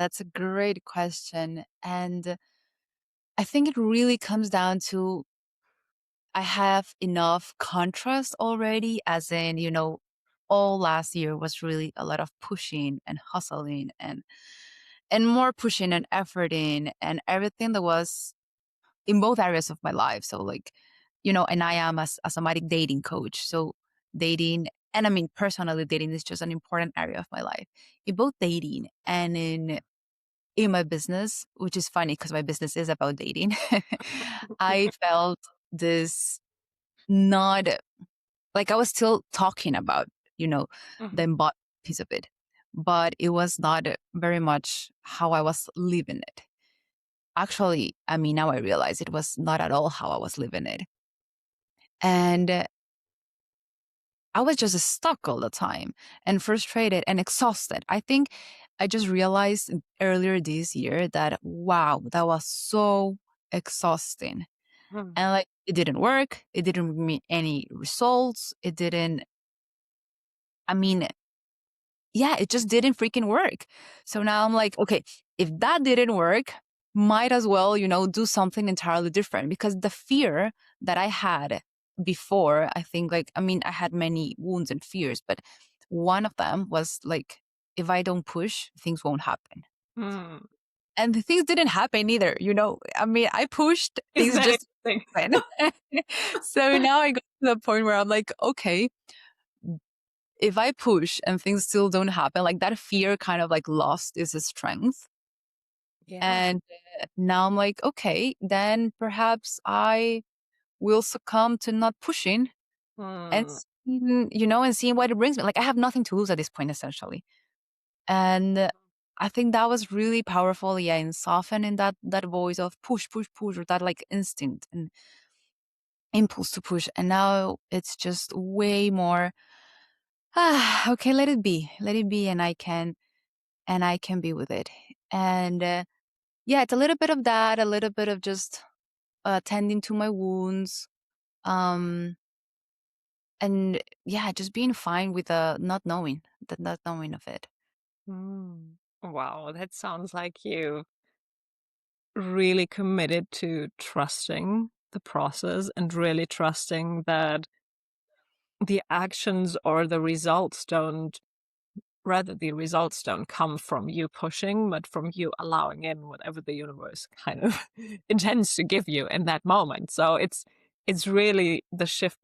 That's a great question. And I think it really comes down to I have enough contrast already, as in, all last year was really a lot of pushing and hustling and more pushing and efforting and everything that was in both areas of my life. So like, and I am a somatic dating coach. So dating and I mean personally dating is just an important area of my life. In both dating and in my business, which is funny because my business is about dating, I felt this not like I was still talking about, you know, the Mhm. embodied piece of it, but it was not very much how I was living it. Actually, I mean, now I realize it was not at all how I was living it. And I was just stuck all the time and frustrated and exhausted. I think I just realized earlier this year that, wow, that was so exhausting. Mhm. And like, it didn't work. It didn't bring me any results. It didn't, I mean, yeah, it just didn't freaking work. So now I'm like, okay, if that didn't work, might as well, do something entirely different because the fear that I had before, I think like, I mean, I had many wounds and fears, but one of them was like, if I don't push, things won't happen. Mm. And the things didn't happen either. I mean, I pushed, Isn't things that just interesting? happened. So now I got to the point where I'm like, okay, if I push and things still don't happen, like that fear kind of like lost its strength. Yeah. And now I'm like, okay, then perhaps I will succumb to not pushing and Mm. and seeing what it brings me. Like I have nothing to lose at this point, essentially. And I think that was really powerful, yeah, in softening that voice of push, push, push, or that like instinct and impulse to push. And now it's just way more, okay, let it be, and I can be with it. And yeah, it's a little bit of that, a little bit of just tending to my wounds, um, and yeah, just being fine with the not knowing of it. Mm. Wow, that sounds like you really committed to trusting the process and really trusting that the actions or the results don't rather the results don't come from you pushing, but from you allowing in whatever the universe kind of intends to give you in that moment. So it's really the shift